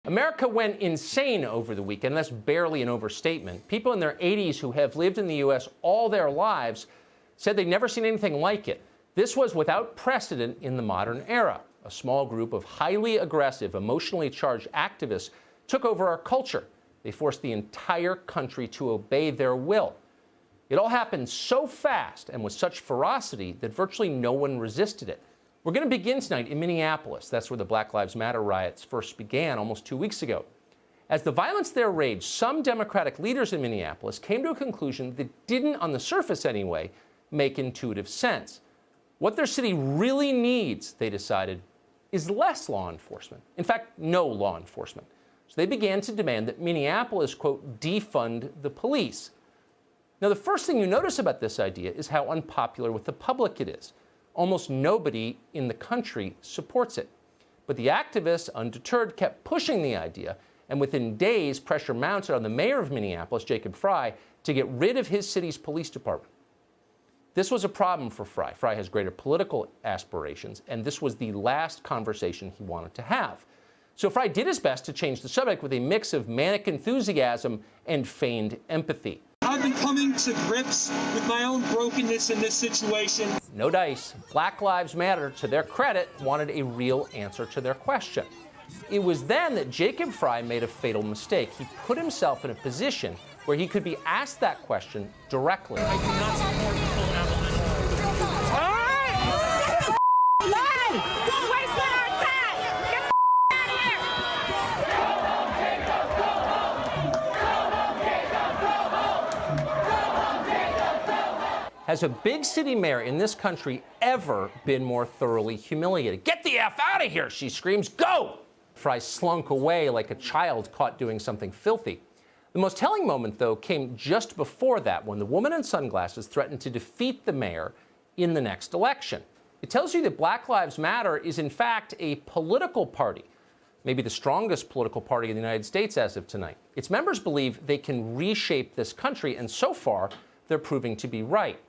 America went insane over the weekend. That's barely an overstatement. People in their 80s who have lived in the U.S. all their lives said they'd never seen anything like it. This was without precedent in the modern era. A small group of highly aggressive, emotionally charged activists took over our culture. They forced the entire country to obey their will. It all happened so fast and with such ferocity that virtually no one resisted it. We're going to begin tonight in Minneapolis. That's where the Black Lives Matter riots first began almost 2 weeks ago. As the violence there raged, some Democratic leaders in Minneapolis came to a conclusion that didn't, on the surface anyway, make intuitive sense. What their city really needs, they decided, is less law enforcement. In fact, no law enforcement. So they began to demand that Minneapolis, quote, defund the police. Now, the first thing you notice about this idea is how unpopular with the public it is. Almost nobody in the country supports it. But the activists, undeterred, kept pushing the idea, and within days, pressure mounted on the mayor of Minneapolis, Jacob Frey, to get rid of his city's police department. This was a problem for Frey. Frey has greater political aspirations, and this was the last conversation he wanted to have. So Frey did his best to change the subject with a mix of manic enthusiasm and feigned empathy. I've been coming to grips with my own brokenness in this situation. No dice. Black Lives Matter, to their credit, wanted a real answer to their question. It was then that Jacob Frey made a fatal mistake. He put himself in a position where he could be asked that question directly. I do not support full abolition. Has a big city mayor in this country ever been more thoroughly humiliated? Get the F out of here, she screams. Go! Frey slunk away like a child caught doing something filthy. The most telling moment, though, came just before that, when the woman in sunglasses threatened to defeat the mayor in the next election. It tells you that Black Lives Matter is, in fact, a political party, maybe the strongest political party in the United States as of tonight. Its members believe they can reshape this country, and so far, they're proving to be right.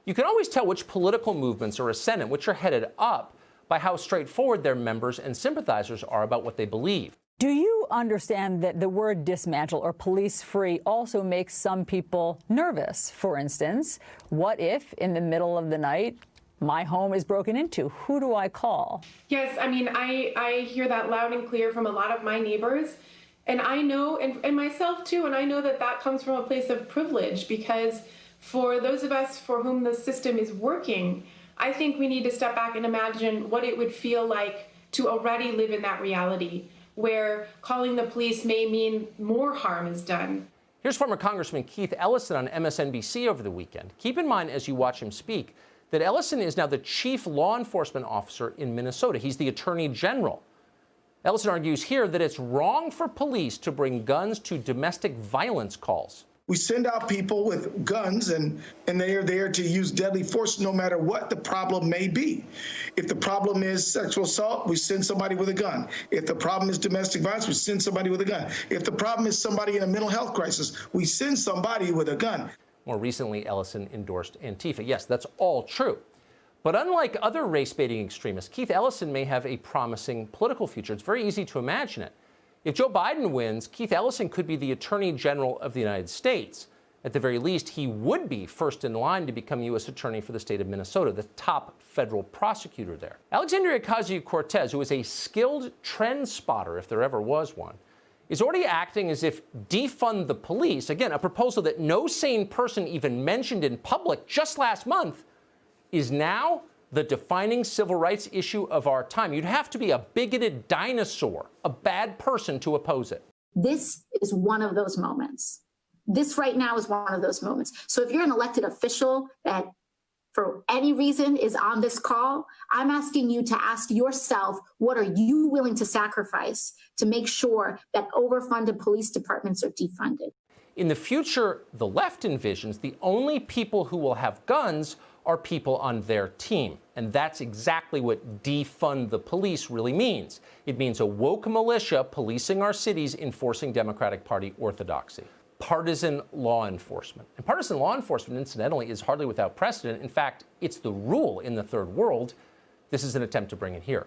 You can always tell which political movements are ascendant, which are headed up, by how straightforward their members and sympathizers are about what they believe. Do you understand that the word dismantle or police-free also makes some people nervous? For instance, what if in the middle of the night my home is broken into? Who do I call? Yes, I mean, I hear that loud and clear from a lot of my neighbors. And I know, and myself too, and I know that that comes from a place of privilege, because for those of us for whom the system is working, I think we need to step back and imagine what it would feel like to already live in that reality, where calling the police may mean more harm is done. Here's former Congressman Keith Ellison on MSNBC over the weekend. Keep in mind as you watch him speak that Ellison is now the chief law enforcement officer in Minnesota. He's the attorney general. Ellison argues here that it's wrong for police to bring guns to domestic violence calls. We send out people with guns, and they are there to use deadly force no matter what the problem may be. If the problem is sexual assault, we send somebody with a gun. If the problem is domestic violence, we send somebody with a gun. If the problem is somebody in a mental health crisis, we send somebody with a gun. More recently, Ellison endorsed Antifa. Yes, that's all true. But unlike other race-baiting extremists, Keith Ellison may have a promising political future. It's very easy to imagine it. If Joe Biden wins, Keith Ellison could be the Attorney General of the United States. At the very least, he would be first in line to become U.S. Attorney for the state of Minnesota, the top federal prosecutor there. Alexandria Ocasio-Cortez, who is a skilled trend spotter, if there ever was one, is already acting as if defund the police, again, a proposal that no sane person even mentioned in public just last month, is now the defining civil rights issue of our time. You'd have to be a bigoted dinosaur, a bad person to oppose it. This is one of those moments. This right now is one of those moments. So if you're an elected official that for any reason is on this call, I'm asking you to ask yourself, what are you willing to sacrifice to make sure that overfunded police departments are defunded? In the future, the left envisions the only people who will have guns are people on their team. And that's exactly what defund the police really means. It means a woke militia policing our cities, enforcing Democratic Party orthodoxy. Partisan law enforcement. And partisan law enforcement, incidentally, is hardly without precedent. In fact, it's the rule in the third world. This is an attempt to bring it here.